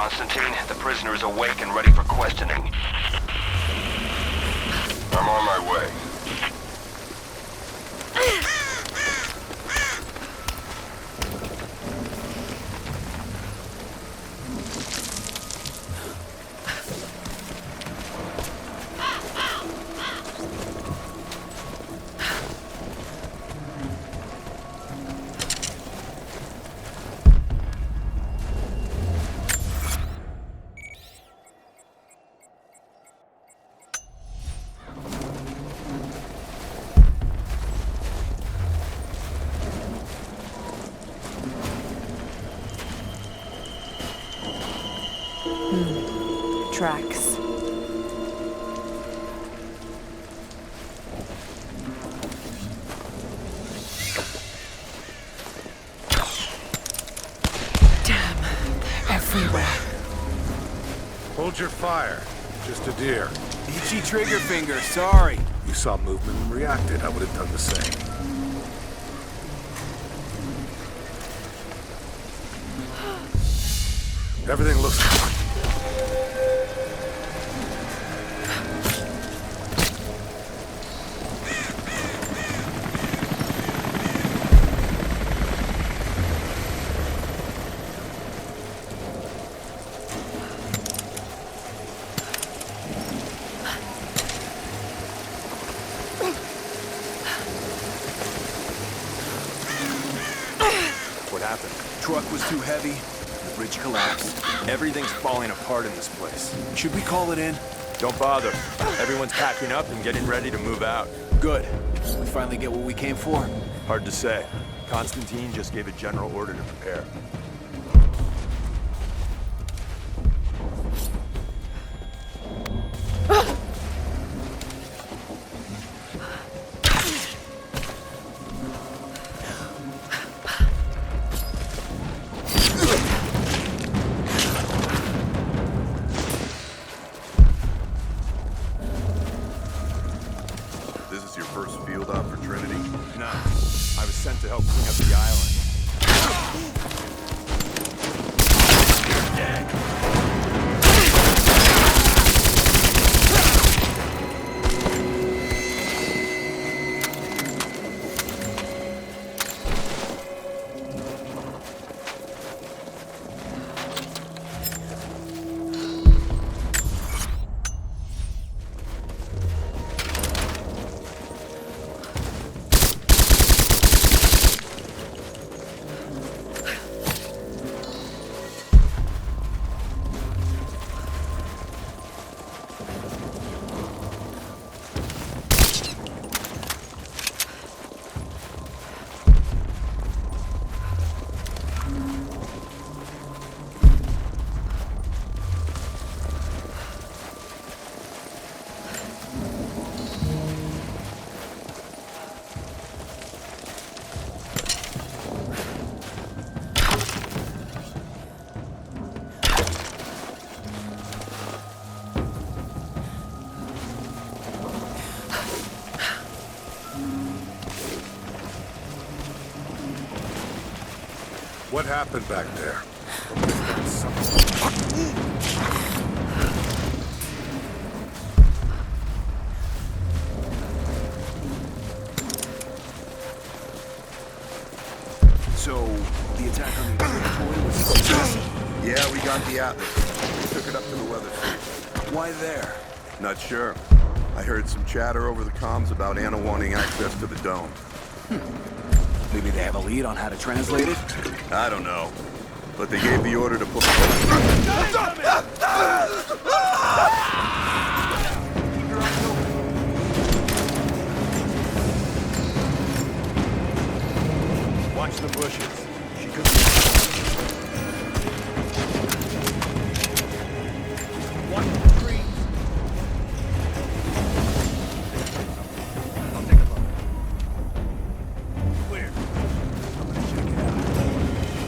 Constantine. The prisoner is awake and ready for questioning. I'm on my way. Tracks. Damn, they're everywhere. Hold your fire. Just a deer. Itchy trigger finger, sorry. You saw movement and reacted. I would have done the same. Everything looks... What happened? Truck was too heavy. The bridge collapsed. Everything's falling apart in this place. Should we call it in? Don't bother. Everyone's packing up and getting ready to move out. Good. We finally get what we came for. Hard to say. Constantine just gave a general order to prepare. This is your first field op for Trinity? No, I was sent to help clean up the island. You're dead. What happened back there? So, the attack on the observatory was successful. Yeah, we got the Atlas. Took it up to the weather station. Why there? Not sure. I heard some chatter over the comms about Anna wanting access to the dome. Maybe they have a lead on how to translate it? I don't know. But they gave the order to put... Watch the bushes. She could be... Watch the trees. I'll take a look. Clear. I'm gonna check it out.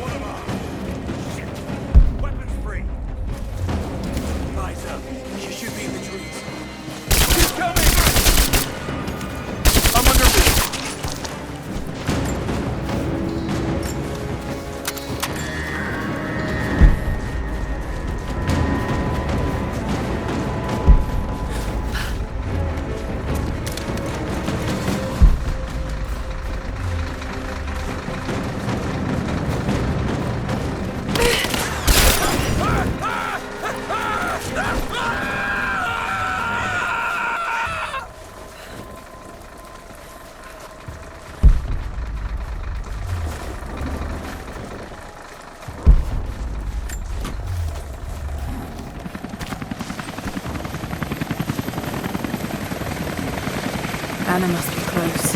One of them. Shit. Weapons free. Eyes up. She should be in the trees. She's coming! I'm under me. Anna must be close.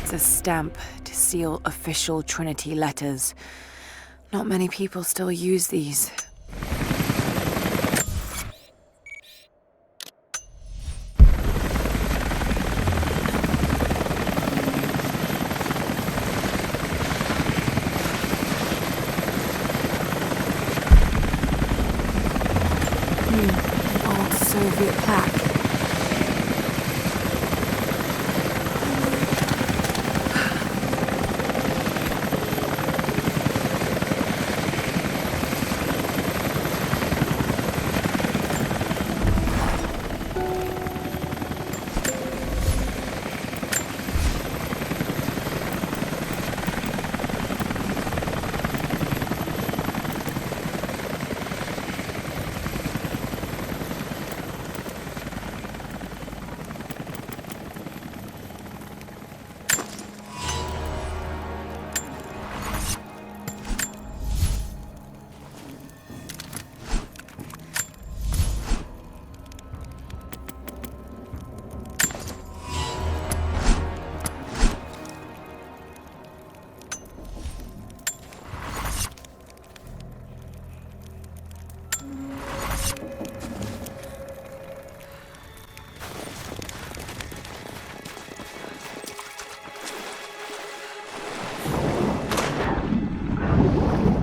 It's a stamp to seal official Trinity letters. Not many people still use these. Old Soviet plaque.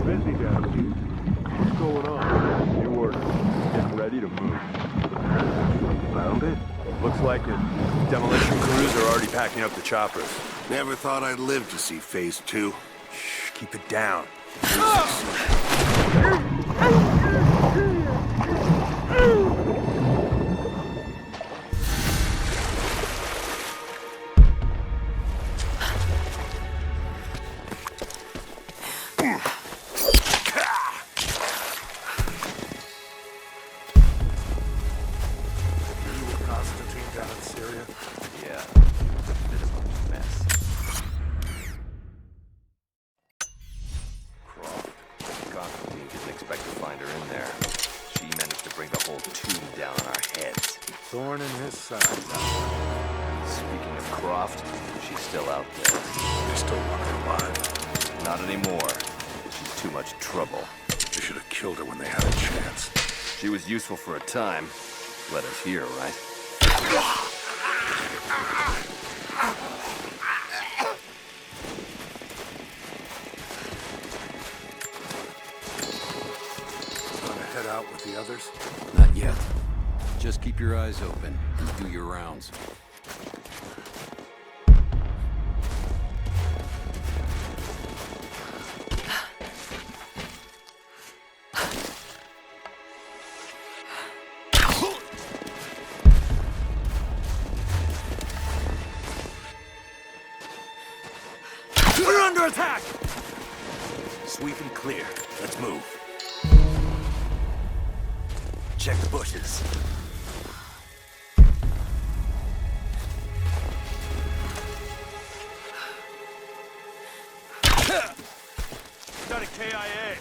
Busy down here. What's going on? New order. Getting ready to move. Found it? Looks like it. Demolition crews are already packing up the choppers. Never thought I'd live to see phase 2. Shh, keep it down. Down in Syria. Yeah, bit of a mess. Croft. Constantine didn't expect to find her in there. She managed to bring the whole tomb down on our heads. Thorn in his side. Speaking of Croft, she's still out there. They still want her alive. Not anymore. She's too much trouble. They should have killed her when they had a chance. She was useful for a time. Let us hear, right? Gonna head out with the others? Not yet. Just keep your eyes open and do your rounds. We're under attack! Sweep and clear. Let's move. Check the bushes. Got a KIA.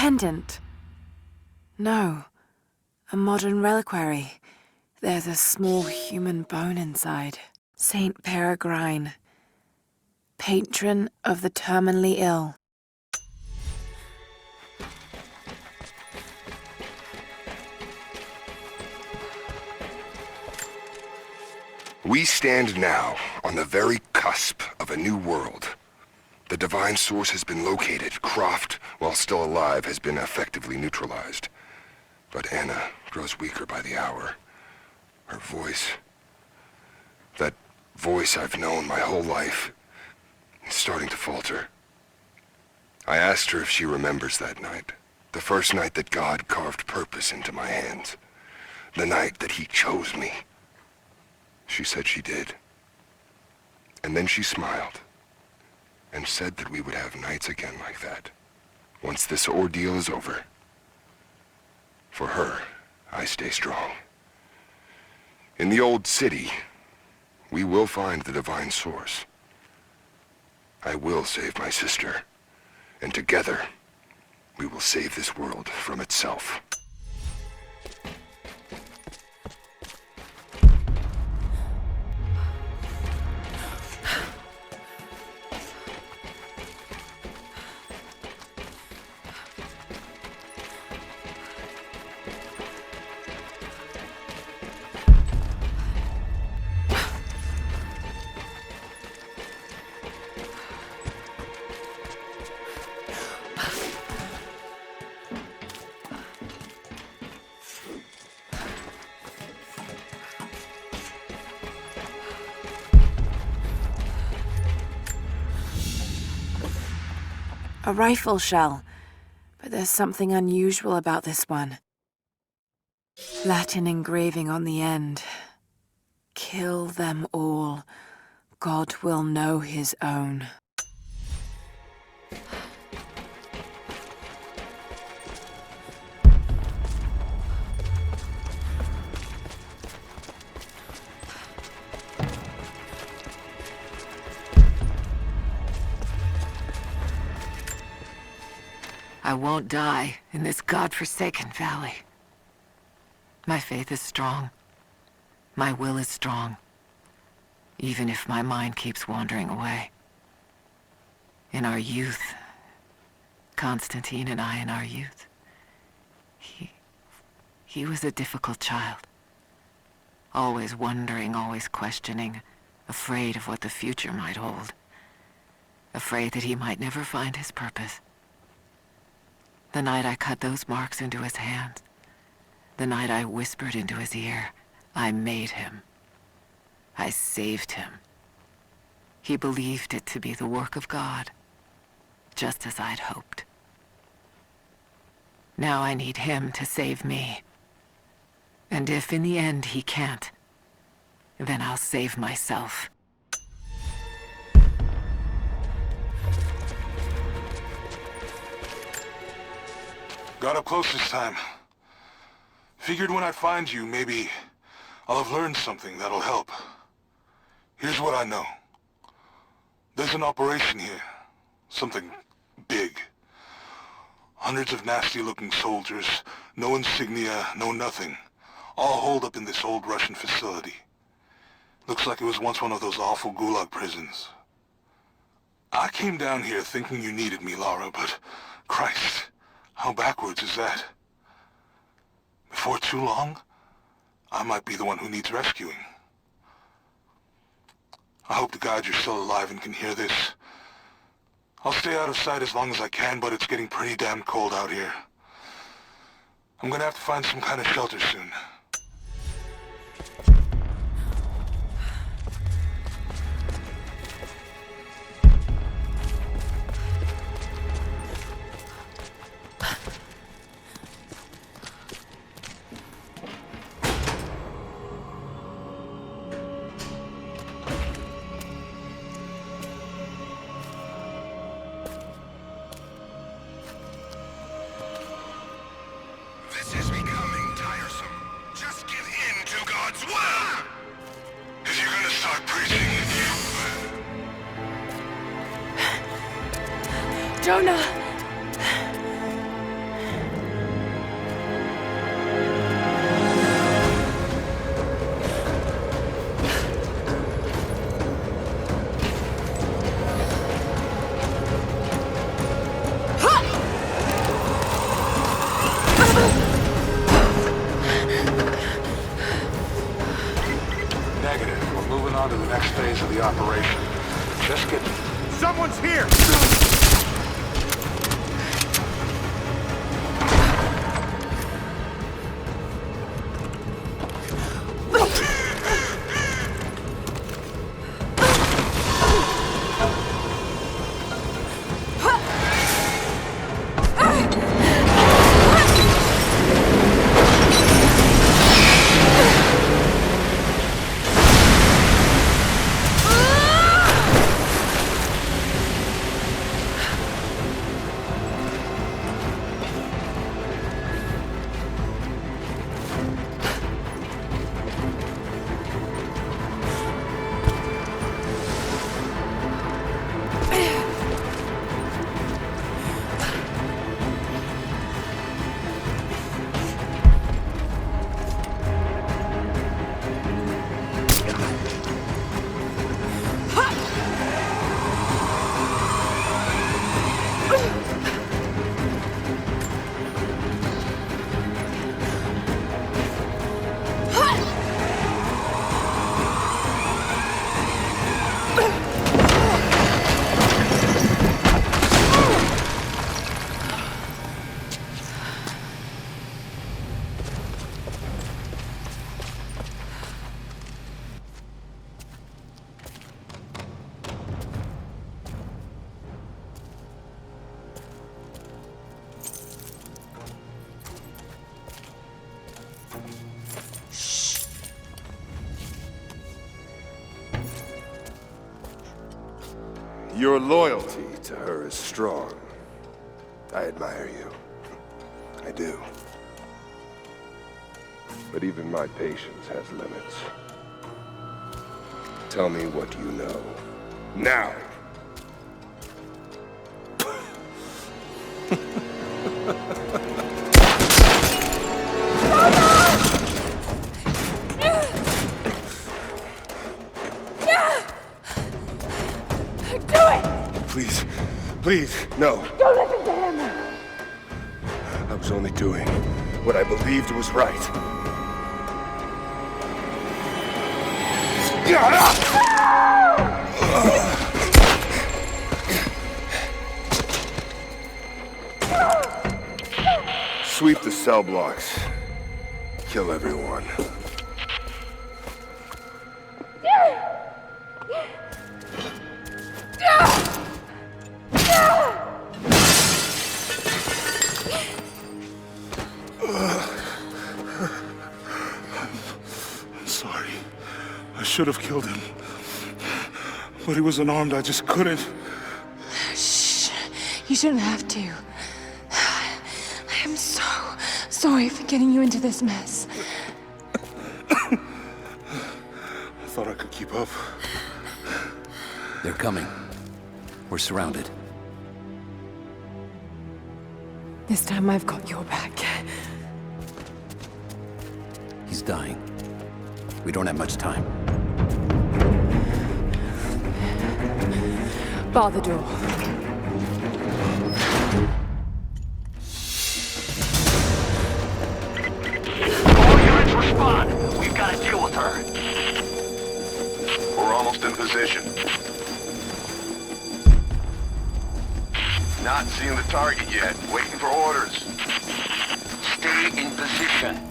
pendant. No, a modern reliquary. There's a small human bone inside. Saint Peregrine, patron of the terminally ill. We stand now on the very cusp of a new world. The divine source has been located. Croft, while still alive, has been effectively neutralized. But Anna grows weaker by the hour. Her voice, that voice I've known my whole life, is starting to falter. I asked her if she remembers that night. The first night that God carved purpose into my hands. The night that he chose me. She said she did. And then she smiled and said that we would have nights again like that, once this ordeal is over. For her, I stay strong. In the old city, we will find the divine source. I will save my sister, and together, we will save this world from itself. A rifle shell, but there's something unusual about this one. Latin engraving on the end. Kill them all. God will know his own. I won't die in this godforsaken valley. My faith is strong. My will is strong. Even if my mind keeps wandering away. In our youth, Constantine and I in our youth, he was a difficult child. Always wondering, always questioning, afraid of what the future might hold. Afraid that he might never find his purpose. The night I cut those marks into his hands, the night I whispered into his ear, I made him. I saved him. He believed it to be the work of God, just as I'd hoped. Now I need him to save me. And if in the end he can't, then I'll save myself. Got up close this time. Figured when I find you, maybe I'll have learned something that'll help. Here's what I know. There's an operation here. Something big. Hundreds of nasty-looking soldiers, no insignia, no nothing. All holed up in this old Russian facility. Looks like it was once one of those awful gulag prisons. I came down here thinking you needed me, Lara, but Christ, how backwards is that? Before too long, I might be the one who needs rescuing. I hope to God you're still alive and can hear this. I'll stay out of sight as long as I can, but it's getting pretty damn cold out here. I'm gonna have to find some kind of shelter soon. This is becoming tiresome. Just give in to God's will! If you're gonna start preaching, Jonah! moving on to the next phase of the operation. Just get... Someone's here! Your loyalty to her is strong. I admire you. I do. But even my patience has limits. Tell me what you know. Now! Please, please, no. Don't listen to him! I was only doing what I believed was right. Sweep the cell blocks. Kill everyone. Sorry. I should have killed him. But he was unarmed, I just couldn't. Shh. You shouldn't have to. I am so sorry for getting you into this mess. I thought I could keep up. They're coming. We're surrounded. This time I've got your back. He's dying. We don't have much time. Bar the door. All units respond. We've got to deal with her. We're almost in position. Not seeing the target yet. Waiting for orders. Stay in position.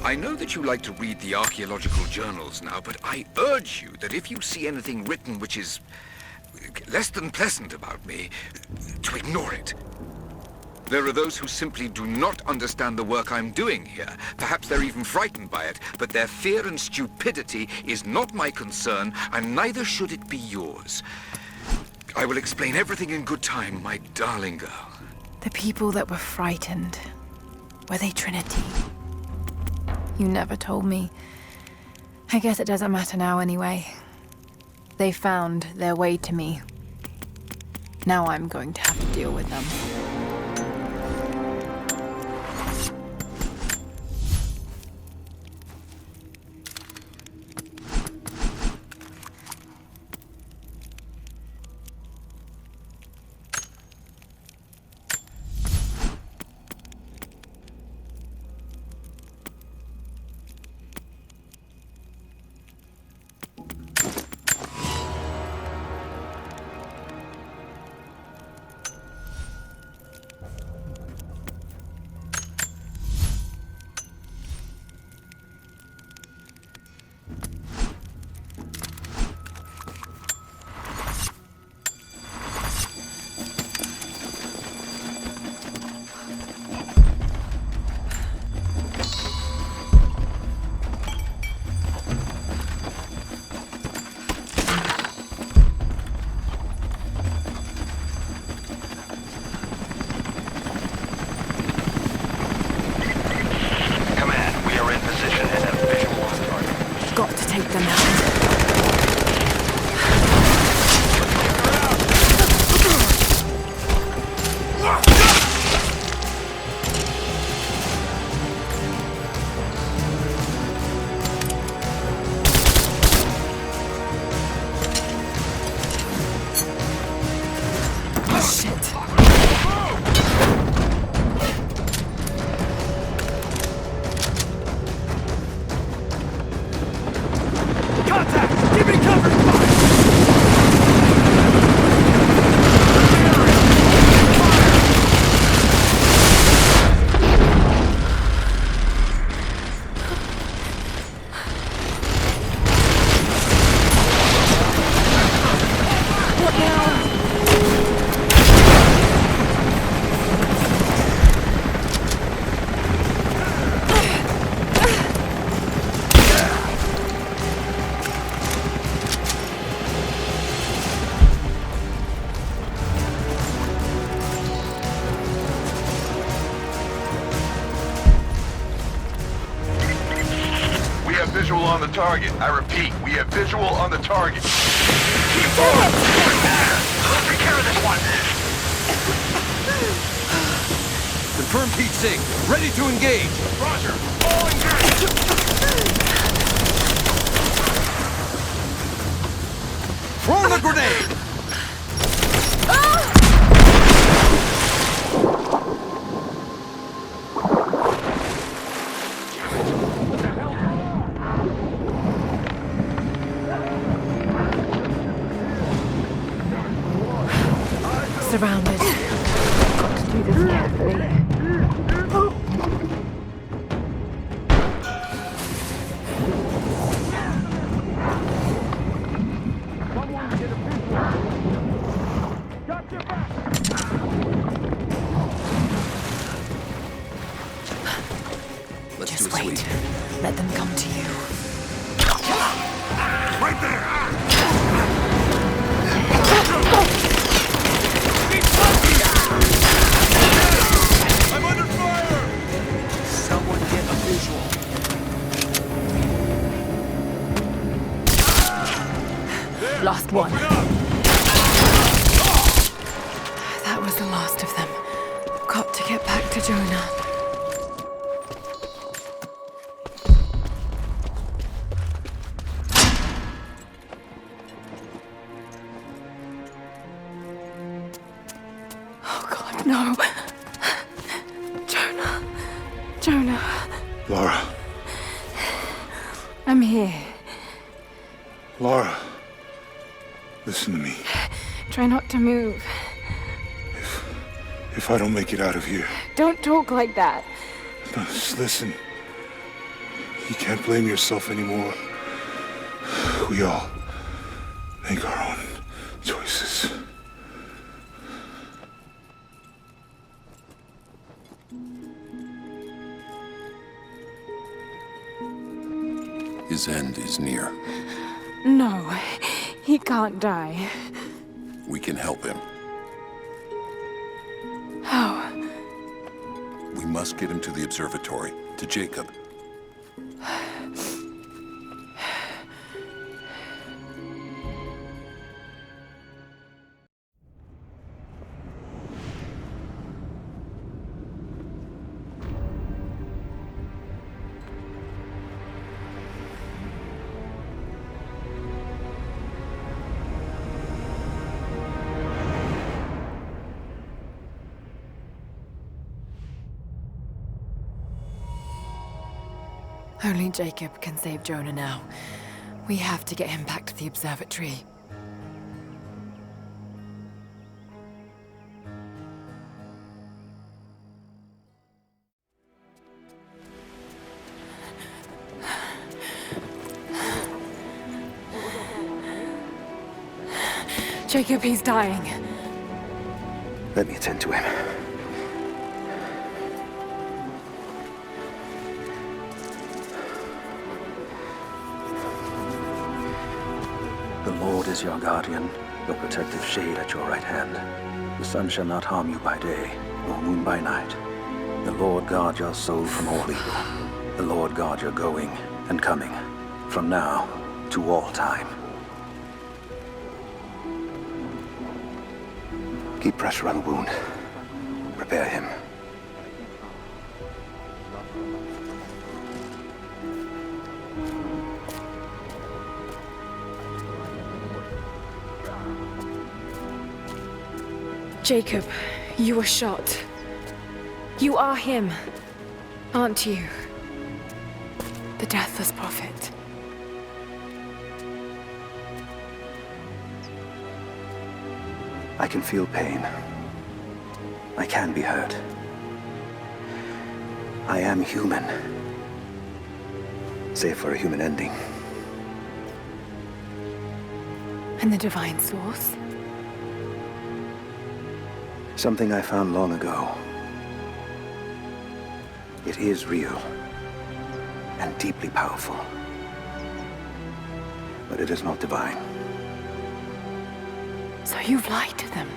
I know that you like to read the archaeological journals now, but I urge you that if you see anything written which is less than pleasant about me, to ignore it. There are those who simply do not understand the work I'm doing here. Perhaps they're even frightened by it, but their fear and stupidity is not my concern, and neither should it be yours. I will explain everything in good time, my darling girl. The people that were frightened, were they Trinity? You never told me. I guess it doesn't matter now anyway. They found their way to me. Now I'm going to have to deal with them. them out. Visual on the target. I repeat, we have visual on the target. Keep forward! Let's take care of this one. Confirm Pete Singh. Ready to engage. Roger. All engaged. Throw the grenade! Surrounded. Got to do this carefully. Let's Just do a wait. sweep. Let them come to you. Right there! I'm under fire! Someone get a visual. Lost one. That was the last of them. Got to get back to Jonah. No. Jonah. Jonah. Laura. I'm here. Laura. Listen to me. Try not to move. If I don't make it out of here. Don't talk like that. No, just listen. You can't blame yourself anymore. We all make our own choices. His end is near. No, he can't die. We can help him. How? We must get him to the observatory, to Jacob. Only Jacob can save Jonah now. We have to get him back to the observatory. Jacob, he's dying. Let me attend to him. The Lord is your guardian, your protective shade at your right hand. The sun shall not harm you by day, nor moon by night. The Lord guard your soul from all evil. The Lord guard your going and coming, from now to all time. Keep pressure on the wound. Prepare him. Jacob, you were shot. You are him, aren't you? The Deathless Prophet. I can feel pain. I can be hurt. I am human. Save for a human ending. And the Divine Source? Something I found long ago. It is real and deeply powerful. But it is not divine. So you've lied to them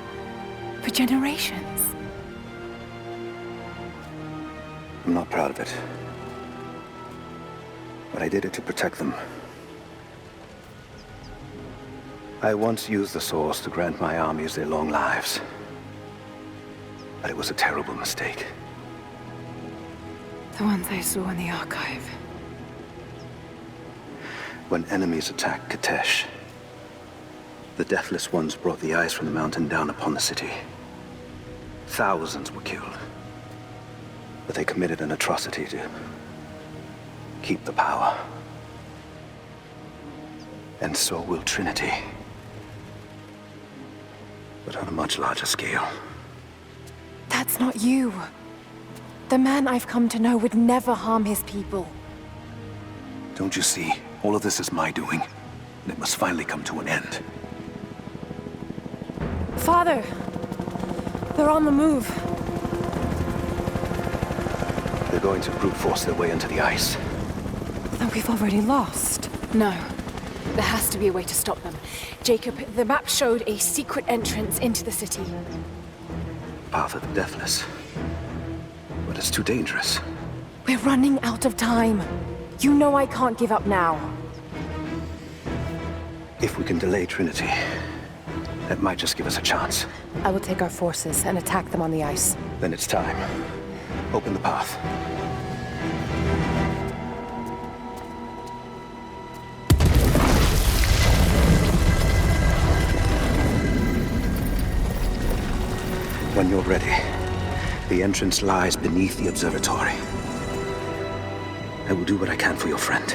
for generations. I'm not proud of it. But I did it to protect them. I once used the Source to grant my armies their long lives. But it was a terrible mistake. The ones I saw in the archive. When enemies attacked Katesh, the Deathless Ones brought the ice from the mountain down upon the city. Thousands were killed. But they committed an atrocity to keep the power. And so will Trinity. But on a much larger scale. That's not you. The man I've come to know would never harm his people. Don't you see? All of this is my doing. And it must finally come to an end. Father! They're on the move. They're going to brute force their way into the ice. Then we've already lost. No. There has to be a way to stop them. Jacob, the map showed a secret entrance into the city. Path of the Deathless. But it's too dangerous. We're running out of time. You know I can't give up now. If we can delay Trinity, that might just give us a chance. I will take our forces and attack them on the ice. Then it's time. Open the path. When you're ready, the entrance lies beneath the observatory. I will do what I can for your friend.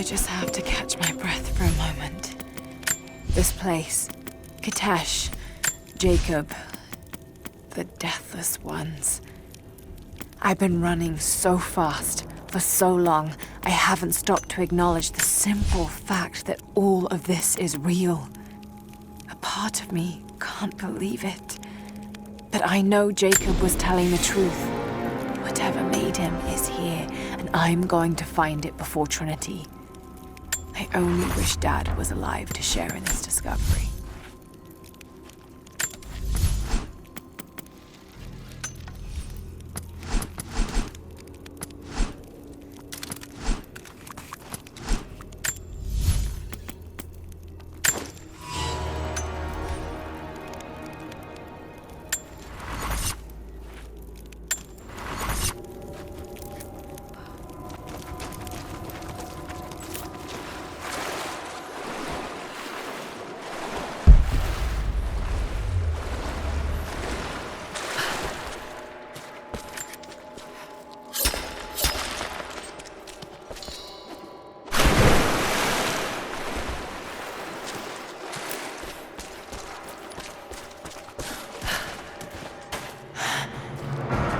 I just have to catch my breath for a moment. This place, Katesh, Jacob, the Deathless Ones. I've been running so fast for so long, I haven't stopped to acknowledge the simple fact that all of this is real. A part of me can't believe it. But I know Jacob was telling the truth. Whatever made him is here, and I'm going to find it before Trinity. I only wish Dad was alive to share in this discovery.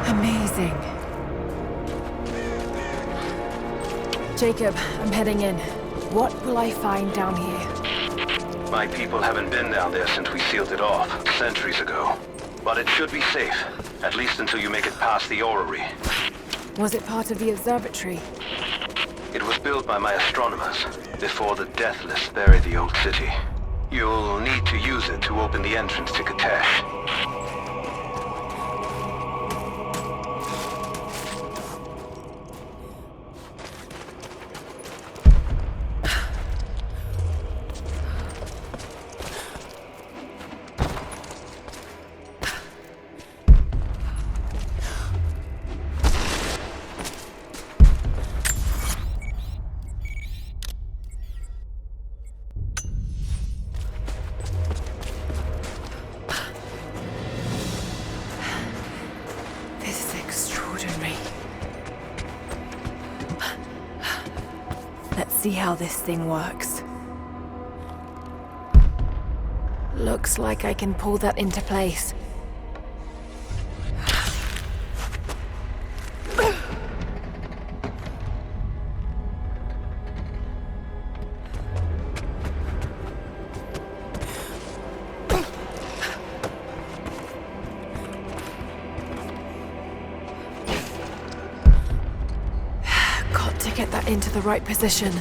Amazing. Jacob, I'm heading in. What will I find down here? My people haven't been down there since we sealed it off, centuries ago. But it should be safe, at least until you make it past the orrery. Was it part of the observatory? It was built by my astronomers, before the Deathless buried the old city. You'll need to use it to open the entrance to Katesh. Let's see how this thing works. Looks like I can pull that into place. Got to get that into the right position.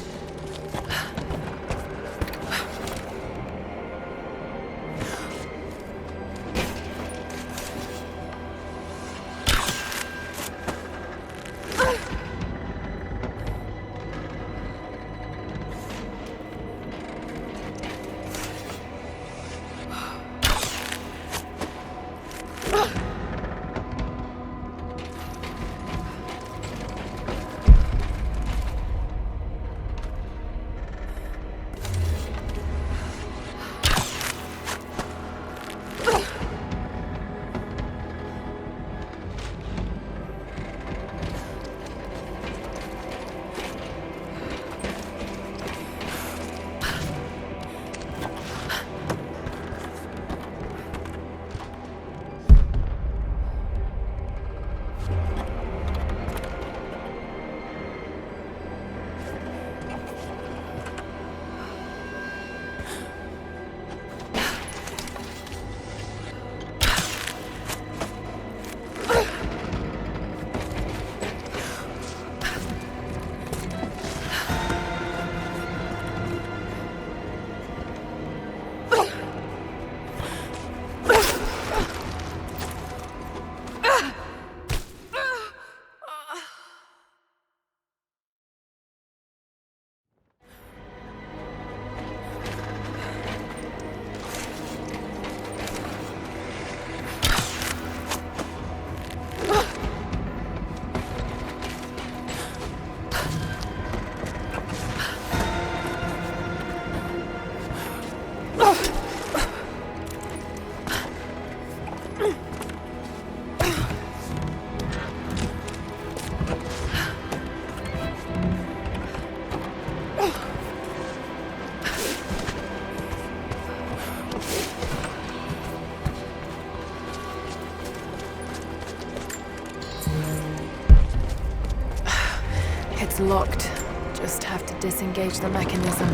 locked. Just have to disengage the mechanism.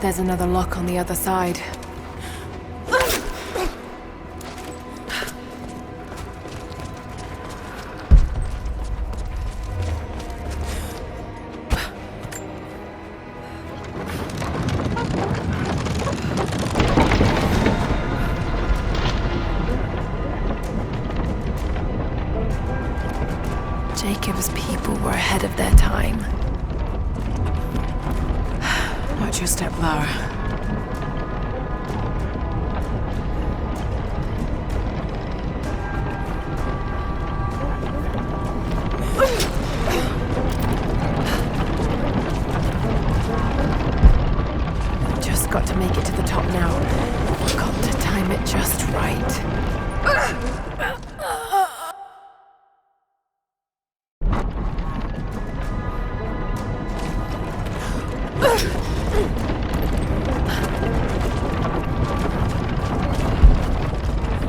There's another lock on the other side. Jacob's people were ahead of their time. Watch your step, Lara. Just got to make it to the top now. Got to time it just right.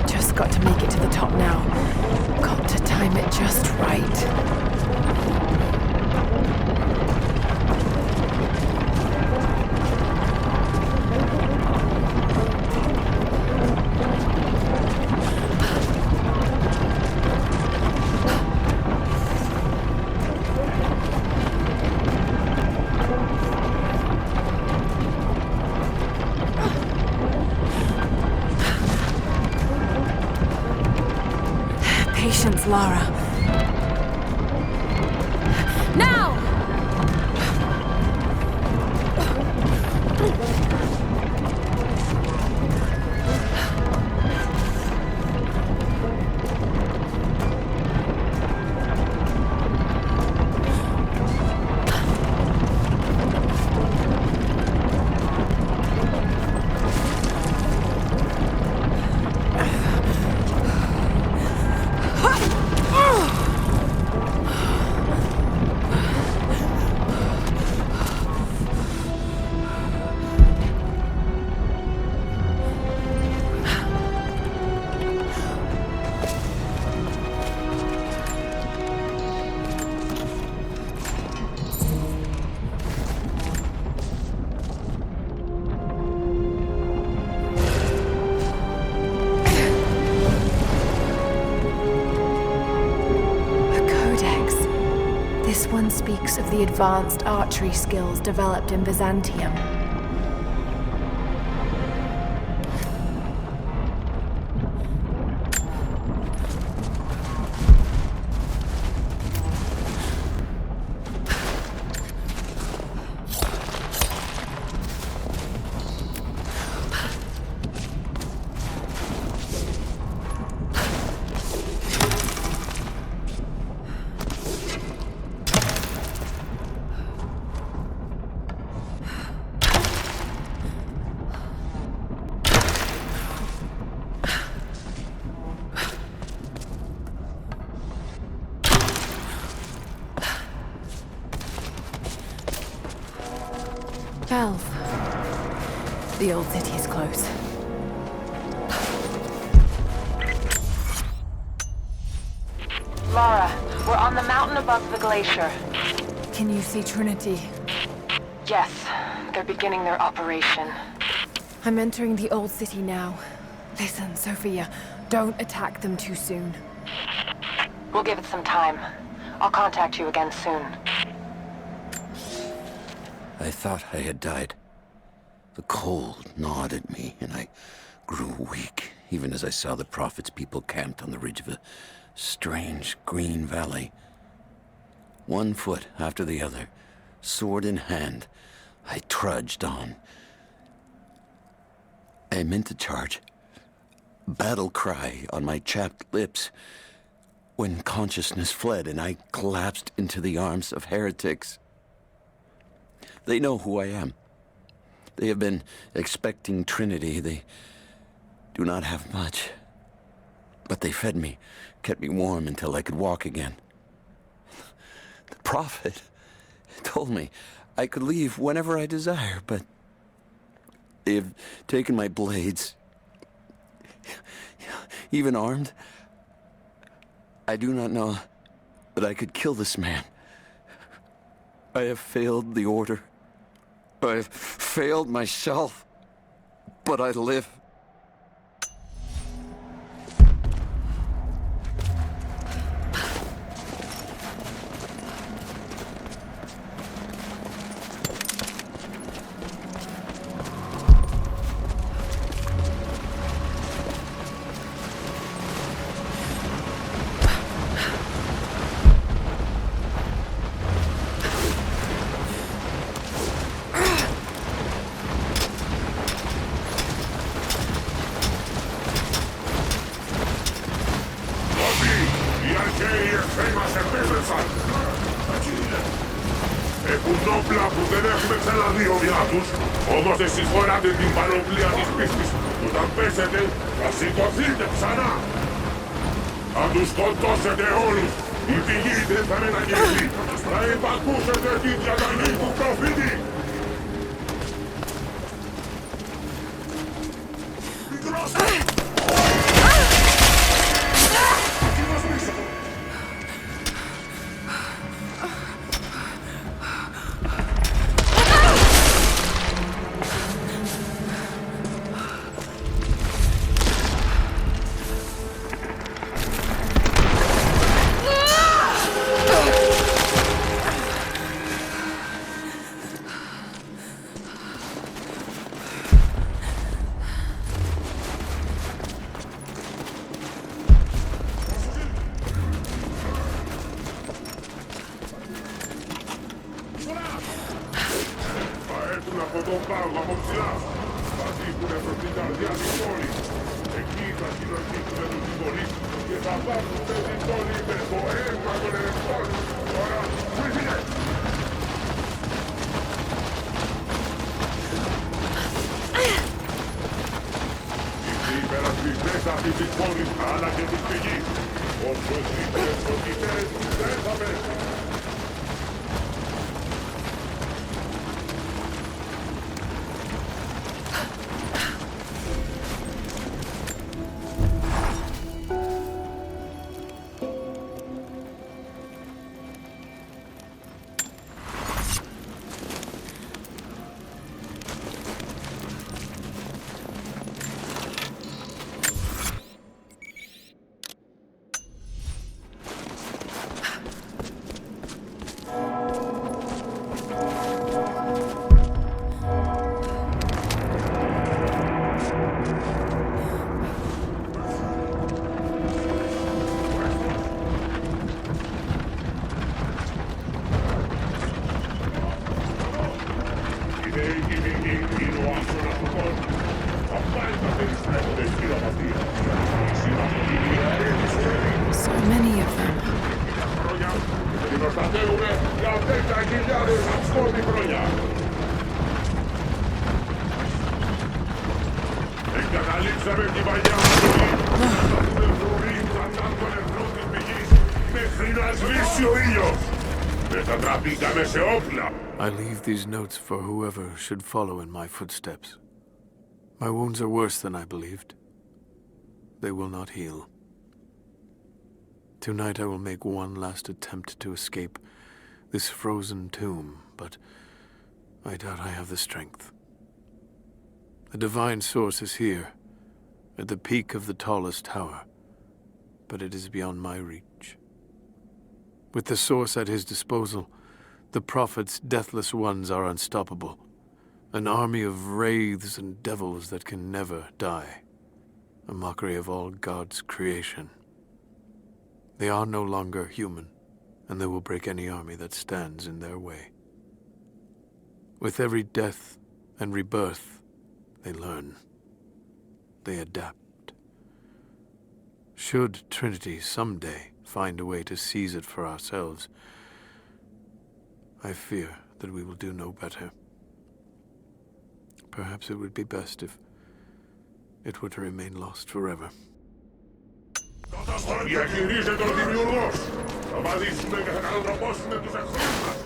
Just got to make it to the top now. Got to time it just right. Patience, Lara. Now! This one speaks of the advanced archery skills developed in Byzantium. Valve. The old city is close. Lara, we're on the mountain above the glacier. Can you see Trinity? Yes, they're beginning their operation. I'm entering the old city now. Listen, Sophia, don't attack them too soon. We'll give it some time. I'll contact you again soon. I thought I had died. The cold gnawed at me, and I grew weak, even as I saw the Prophet's people camped on the ridge of a strange green valley. One foot after the other, sword in hand, I trudged on. I meant to charge, battle cry on my chapped lips, when consciousness fled and I collapsed into the arms of heretics. They know who I am. They have been expecting Trinity. They do not have much. But they fed me, kept me warm until I could walk again. The Prophet told me I could leave whenever I desire, but they have taken my blades. Even armed, I do not know that I could kill this man. I have failed the Order. I have failed myself, but I live. όπλα που δεν έχουμε ξαναδεί ομοιά τους, όμως εσείς φοράτε την πανοπλία της πίστης. Όταν πέσετε, θα σηκωθείτε ξανά. Θα τους σκοτώσετε όλους. Η πηγή δεν θα μεταγγελθεί. Θα υπακούσετε τη διαταγή του προφήτη. Από τον πάγο από ψηλά. Θα τύχουνε προς την καρδιά της πόλης. Εκεί θα κοινωνήσουνε τους συμβολείς και θα βάφουνε την πόλη με το αίμα των ερευνών. Τώρα, φύγε! Οι υπερασπιστές αυτής της πόλης αλλά και της πηγής. Όσους υπερασπιστές δεν θα πέσουν. So many of them. I leave these notes for whoever should follow in my footsteps. My wounds are worse than I believed. They will not heal. Tonight I will make one last attempt to escape this frozen tomb, but I doubt I have the strength. The divine source is here, at the peak of the tallest tower, but it is beyond my reach. With the source at his disposal, the prophet's deathless ones are unstoppable, an army of wraiths and devils that can never die, a mockery of all God's creation. They are no longer human, and they will break any army that stands in their way. With every death and rebirth, they learn. They adapt. Should Trinity someday find a way to seize it for ourselves, I fear that we will do no better. Perhaps it would be best if it were to remain lost forever. Διαχειρίζεται ο δημιουργός. Θα βαδίσουμε και θα κατατροπώσουμε τους εχθρούς μας.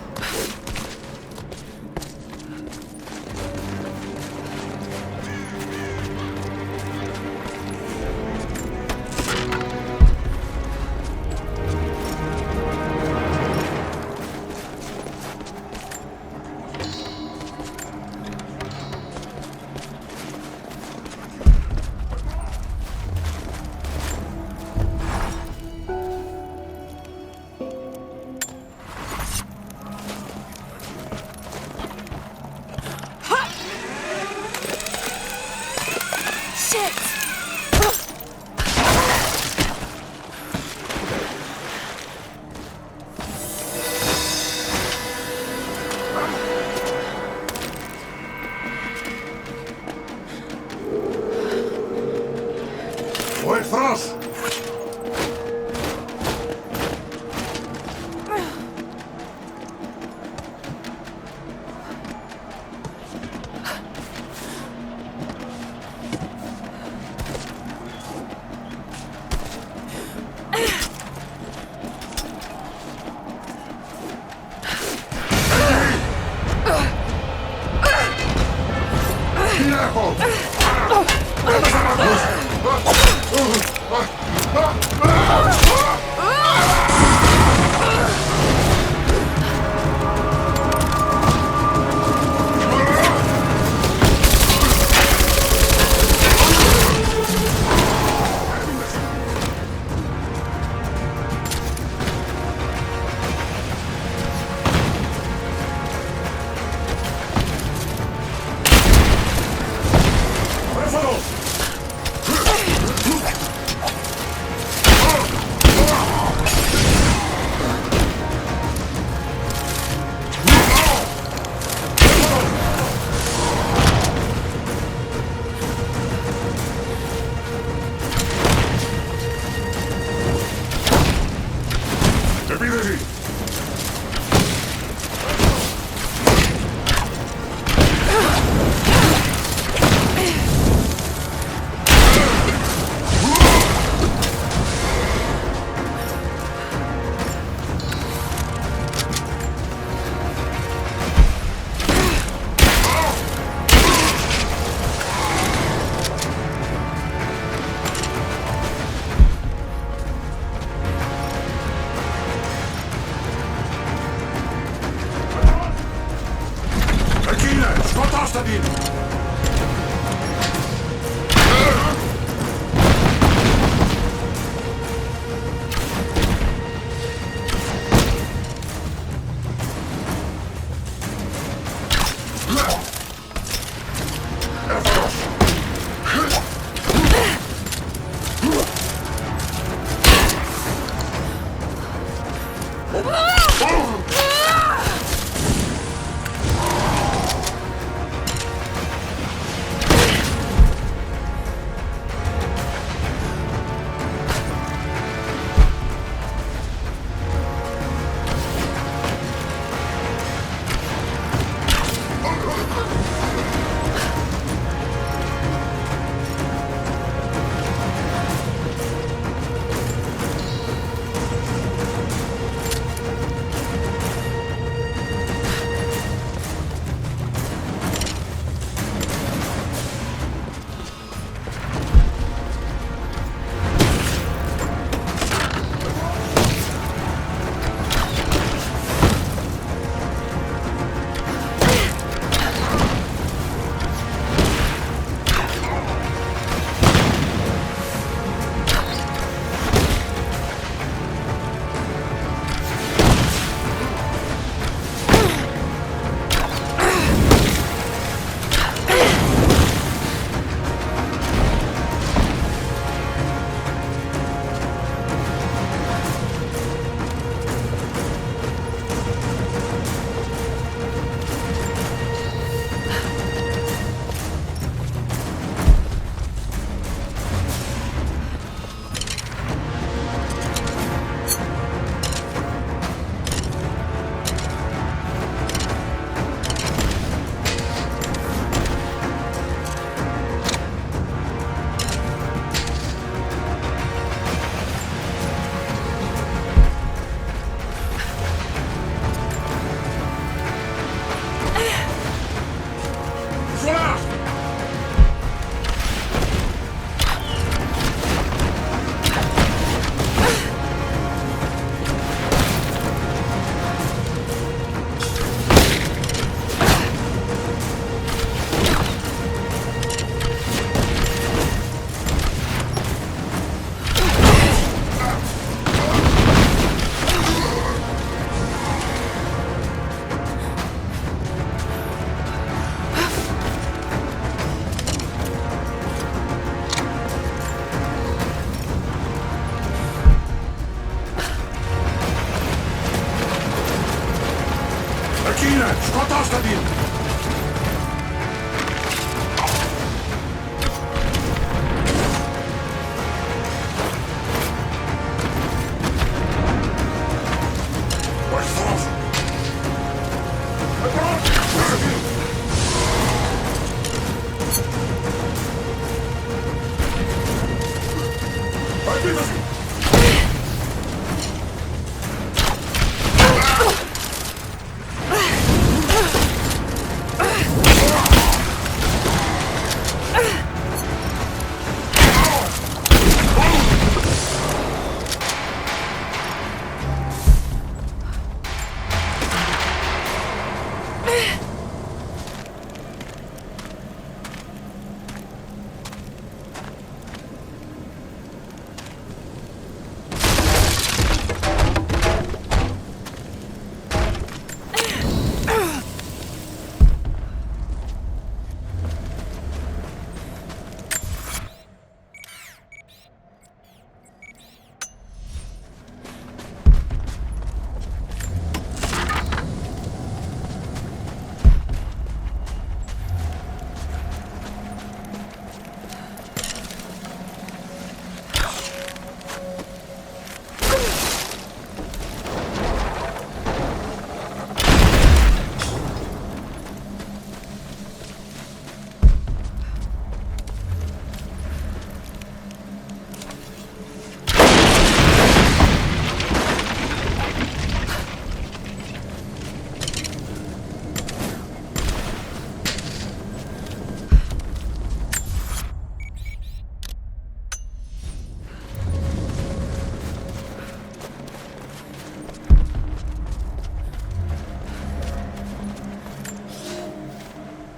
France!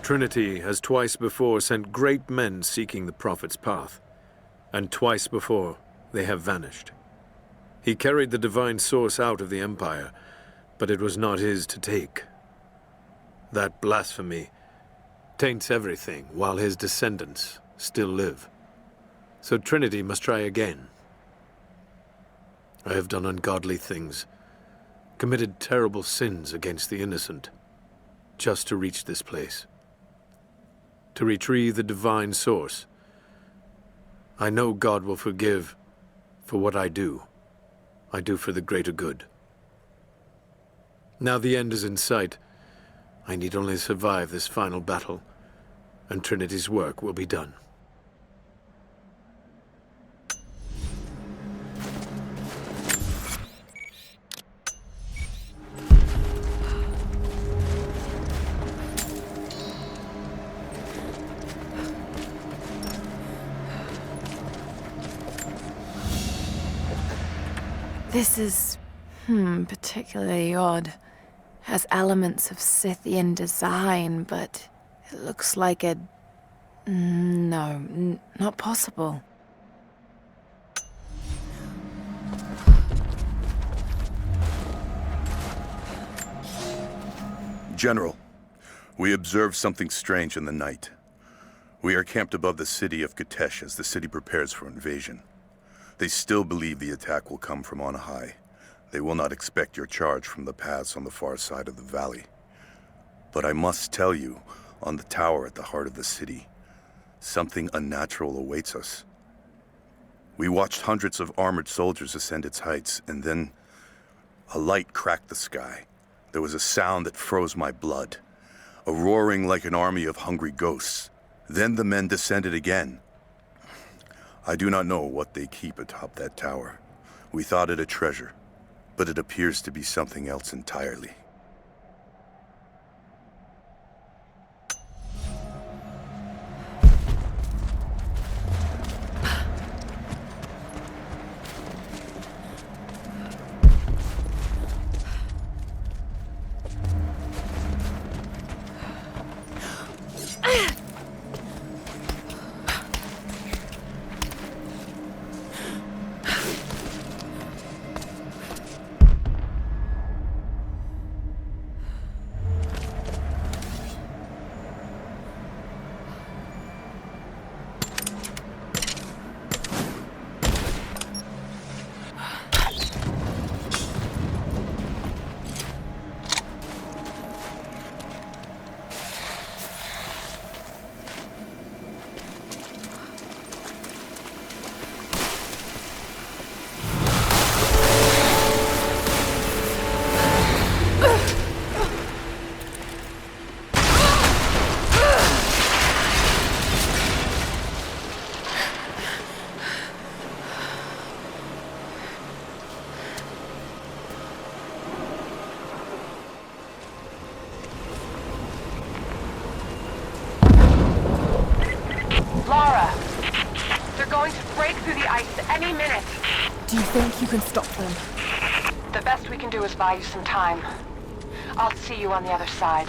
Trinity has twice before sent great men seeking the Prophet's path, and twice before they have vanished. He carried the divine source out of the Empire, but it was not his to take. That blasphemy taints everything while his descendants still live. So Trinity must try again. I have done ungodly things, committed terrible sins against the innocent, just to reach this place. To retrieve the divine source. I know God will forgive for what I do. I do for the greater good. Now the end is in sight. I need only survive this final battle, and Trinity's work will be done. This is, particularly odd. Has elements of Scythian design, but it looks like a... No, not possible. General, we observed something strange in the night. We are camped above the city of Katesh as the city prepares for invasion. They still believe the attack will come from on high. They will not expect your charge from the paths on the far side of the valley. But I must tell you, on the tower at the heart of the city, something unnatural awaits us. We watched hundreds of armored soldiers ascend its heights, and then a light cracked the sky. There was a sound that froze my blood, a roaring like an army of hungry ghosts. Then the men descended again. I do not know what they keep atop that tower. We thought it a treasure, but it appears to be something else entirely. Lara! They're going to break through the ice any minute. Do you think you can stop them? The best we can do is buy you some time. I'll see you on the other side.